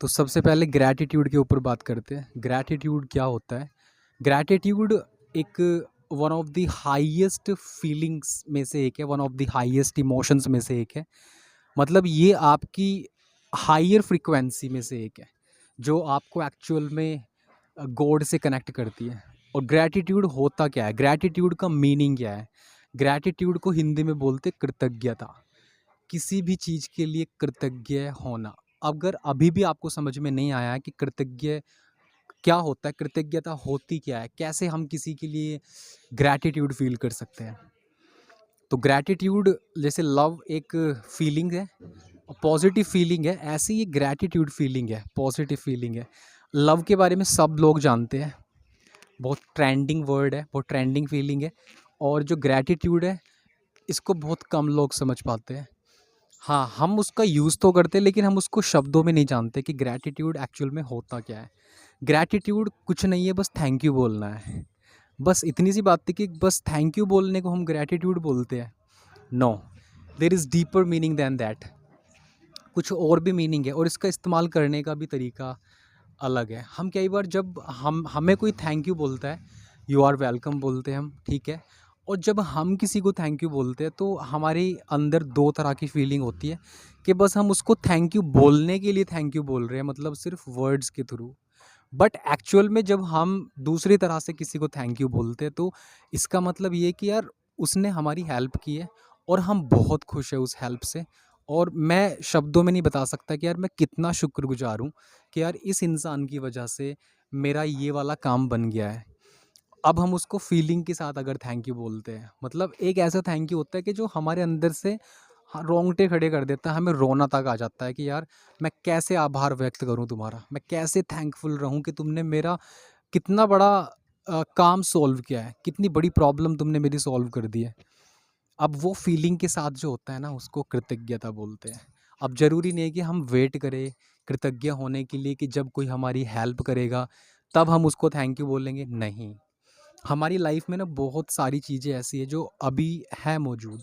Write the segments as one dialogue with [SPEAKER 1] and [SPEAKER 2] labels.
[SPEAKER 1] तो सबसे पहले ग्रैटिट्यूड के ऊपर बात करते हैं। ग्रैटिट्यूड क्या होता है? ग्रैटिट्यूड एक one of the highest feelings में से एक है, one of the highest emotions में से एक है। मतलब ये आपकी हायर फ्रीक्वेंसी में से एक है, जो आपको एक्चुअल में गॉड से कनेक्ट करती है। और ग्रैटिट्यूड होता क्या है? ग्रैटिट्यूड का मीनिंग क्या है? ग्रैटिट्यूड को हिंदी में बोलते कृतज्ञता। किसी भी चीज़ के लिए कृतज्ञ होना। अगर अभी भी आपको समझ में नहीं आया है कि कृतज्ञ क्या होता है, कृतज्ञता होती क्या है, कैसे हम किसी के लिए ग्रैटिट्यूड फील कर सकते हैं, तो ग्रैटिट्यूड जैसे लव एक फीलिंग है, पॉजिटिव फीलिंग है, ऐसे ही ग्रैटिट्यूड फीलिंग है, पॉजिटिव फीलिंग है। लव के बारे में सब लोग जानते हैं, बहुत ट्रेंडिंग वर्ड है, बहुत ट्रेंडिंग फीलिंग है। और जो ग्रैटिट्यूड है, इसको बहुत कम लोग समझ पाते हैं। हाँ, हम उसका यूज़ तो करते हैं, लेकिन हम उसको शब्दों में नहीं जानते कि ग्रैटिट्यूड एक्चुअल में होता क्या है। ग्रैटिट्यूड कुछ नहीं है, बस थैंक यू बोलना है। बस इतनी सी बात थी कि बस थैंक यू बोलने को हम ग्रैटिट्यूड बोलते हैं। No, there is deeper meaning than that. कुछ और भी मीनिंग है, और इसका इस्तेमाल करने का भी तरीका अलग है। हम कई बार जब हमें कोई थैंक यू बोलता है, यू आर वेलकम बोलते हैं हम, ठीक है। और जब हम किसी को थैंक यू बोलते हैं, तो हमारे अंदर दो तरह की फीलिंग होती है कि बस हम उसको थैंक यू बोलने के लिए थैंक यू बोल रहे हैं, मतलब सिर्फ वर्ड्स के थ्रू। बट एक्चुअल में जब हम दूसरी तरह से किसी को थैंक यू बोलते हैं, तो इसका मतलब ये है कि यार उसने हमारी हेल्प की है, और हम बहुत खुश हैं उस हेल्प से। और मैं शब्दों में नहीं बता सकता कि यार मैं कितना शुक्रगुजार हूँ कि यार इस इंसान की वजह से मेरा ये वाला काम बन गया है। अब हम उसको फीलिंग के साथ अगर थैंक यू बोलते हैं, मतलब एक ऐसा थैंक यू होता है कि जो हमारे अंदर से रोंगटे खड़े कर देता है, हमें रोना तक आ जाता है कि यार मैं कैसे आभार व्यक्त करूं तुम्हारा, मैं कैसे थैंकफुल रहूं कि तुमने मेरा कितना बड़ा काम सॉल्व किया है, कितनी बड़ी प्रॉब्लम तुमने मेरी सॉल्व कर दी है। अब वो फीलिंग के साथ जो होता है ना, उसको कृतज्ञता बोलते हैं। अब ज़रूरी नहीं है कि हम वेट करें कृतज्ञ होने के लिए कि जब कोई हमारी हेल्प करेगा तब हम उसको थैंक यू बोलेंगे, नहीं। हमारी लाइफ में ना बहुत सारी चीज़ें ऐसी है जो अभी है मौजूद,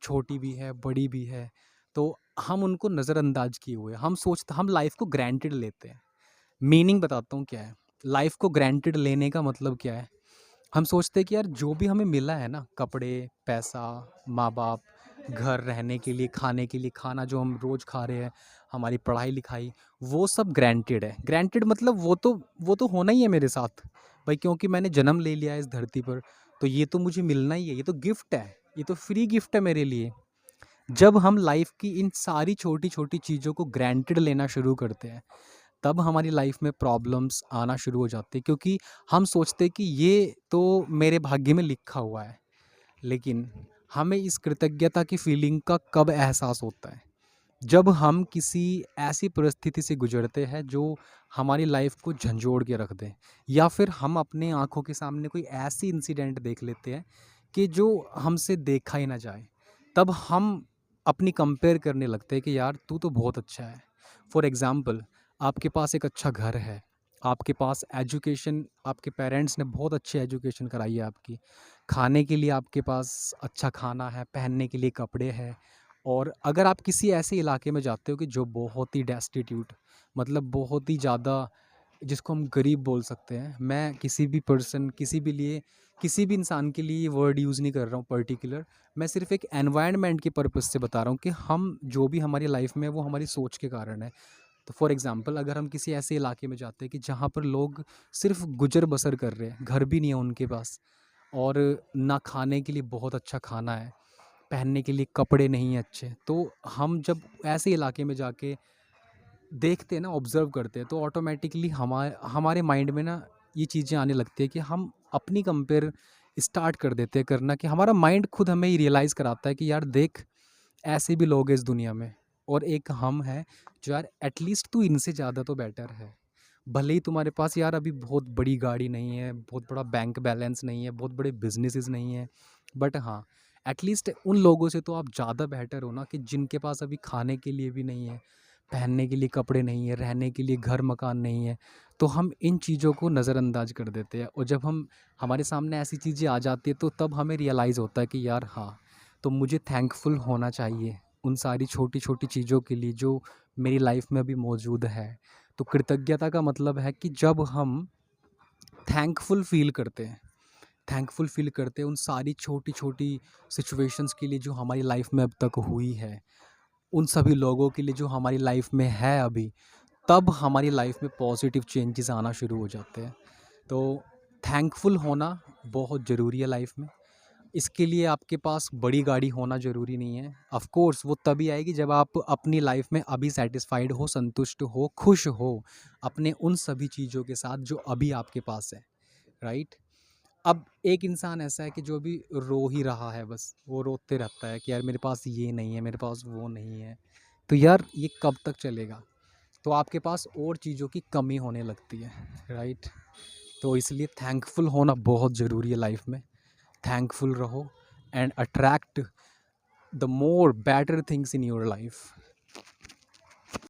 [SPEAKER 1] छोटी भी है, बड़ी भी है, तो हम उनको नज़रअंदाज किए हुए हैं। हम लाइफ को ग्रांटेड लेते हैं। मीनिंग बताता हूँ क्या है। लाइफ को ग्रांटेड लेने का मतलब क्या है? हम सोचते हैं कि यार जो भी हमें मिला है ना, कपड़े, पैसा, माँ बाप, घर रहने के लिए, खाने के लिए खाना जो हम रोज़ खा रहे हैं, हमारी पढ़ाई लिखाई, वो सब ग्रांटेड है। ग्रांटेड मतलब वो तो होना ही है मेरे साथ भाई, क्योंकि मैंने जन्म ले लिया है इस धरती पर, तो ये तो मुझे मिलना ही है, ये तो गिफ्ट है, ये तो फ्री गिफ्ट है मेरे लिए। जब हम लाइफ की इन सारी छोटी छोटी चीज़ों को ग्रांटेड लेना शुरू करते हैं, तब हमारी लाइफ में प्रॉब्लम्स आना शुरू हो जाती है, क्योंकि हम सोचते हैं कि ये तो मेरे भाग्य में लिखा हुआ है। लेकिन हमें इस कृतज्ञता की फीलिंग का कब एहसास होता है? जब हम किसी ऐसी परिस्थिति से गुजरते हैं जो हमारी लाइफ को झंझोड़ के रख दे, या फिर हम अपने आंखों के सामने कोई ऐसी इंसिडेंट देख लेते हैं कि जो हमसे देखा ही ना जाए। तब हम अपनी कंपेयर करने लगते हैं कि यार तू तो बहुत अच्छा है। फॉर एग्ज़ाम्पल, आपके पास एक अच्छा घर है, आपके पास एजुकेशन, आपके पेरेंट्स ने बहुत अच्छी एजुकेशन कराई है आपकी, खाने के लिए आपके पास अच्छा खाना है, पहनने के लिए कपड़े हैं। और अगर आप किसी ऐसे इलाके में जाते हो कि जो बहुत ही डेस्टिट्यूट, मतलब बहुत ही ज़्यादा, जिसको हम गरीब बोल सकते हैं। मैं किसी भी पर्सन, किसी भी लिए, किसी भी इंसान के लिए ये वर्ड यूज़ नहीं कर रहा हूँ पर्टिकुलर। मैं सिर्फ एक एनवायरनमेंट के पर्पज़ से बता रहा हूँ कि हम जो भी हमारी लाइफ में है, वो हमारी सोच के कारण है। तो फॉर एग्ज़ाम्पल, अगर हम किसी ऐसे इलाके में जाते हैं कि जहाँ पर लोग सिर्फ गुजर बसर कर रहे हैं, घर भी नहीं है उनके पास, और ना खाने के लिए बहुत अच्छा खाना है, पहनने के लिए कपड़े नहीं हैं अच्छे, तो हम जब ऐसे इलाके में जाके देखते हैं ना, ऑब्ज़र्व करते हैं, तो ऑटोमेटिकली हमारे माइंड में ना ये चीज़ें आने लगती है कि हम अपनी कंपेयर स्टार्ट कर देते हैं करना, कि हमारा माइंड खुद हमें रियलाइज़ कराता है कि यार देख, ऐसे भी लोग हैं इस दुनिया में, और एक हम हैं जो यार एटलीस्ट तू इनसे ज़्यादा तो बेटर है। भले ही तुम्हारे पास यार अभी बहुत बड़ी गाड़ी नहीं है, बहुत बड़ा बैंक बैलेंस नहीं है, बहुत बड़े बिजनेसेस नहीं है, बट हाँ, एटलीस्ट उन लोगों से तो आप ज़्यादा बेटर हो ना, कि जिनके पास अभी खाने के लिए भी नहीं है, पहनने के लिए कपड़े नहीं है, रहने के लिए घर मकान नहीं है। तो हम इन चीज़ों को नज़रअंदाज कर देते हैं, और जब हमारे सामने ऐसी चीज़ें आ जाती है, तो तब हमें रियलाइज़ होता है कि यार हाँ, तो मुझे थैंकफुल होना चाहिए उन सारी छोटी छोटी चीज़ों के लिए जो मेरी लाइफ में अभी मौजूद है। तो कृतज्ञता का मतलब है कि जब हम थैंकफुल फ़ील करते हैं, थैंकफुल फ़ील करते हैं उन सारी छोटी-छोटी सिचुएशंस के लिए जो हमारी लाइफ में अब तक हुई है, उन सभी लोगों के लिए जो हमारी लाइफ में है अभी, तब हमारी लाइफ में पॉजिटिव चेंजेस आना शुरू हो जाते हैं। तो थैंकफुल होना बहुत ज़रूरी है लाइफ में। इसके लिए आपके पास बड़ी गाड़ी होना ज़रूरी नहीं है। ऑफ़ कोर्स वो तभी आएगी जब आप अपनी लाइफ में अभी सैटिस्फाइड हो, संतुष्ट हो, खुश हो, अपने उन सभी चीज़ों के साथ जो अभी आपके पास है, राइट? अब एक इंसान ऐसा है कि जो अभी रो ही रहा है बस, वो रोते रहता है कि यार मेरे पास ये नहीं है, मेरे पास वो नहीं है। तो यार ये कब तक चलेगा? तो आपके पास और चीज़ों की कमी होने लगती है, राइट? तो इसलिए थैंकफुल होना बहुत ज़रूरी है लाइफ में। थैंकफुल रहो and attract the more better things in your life.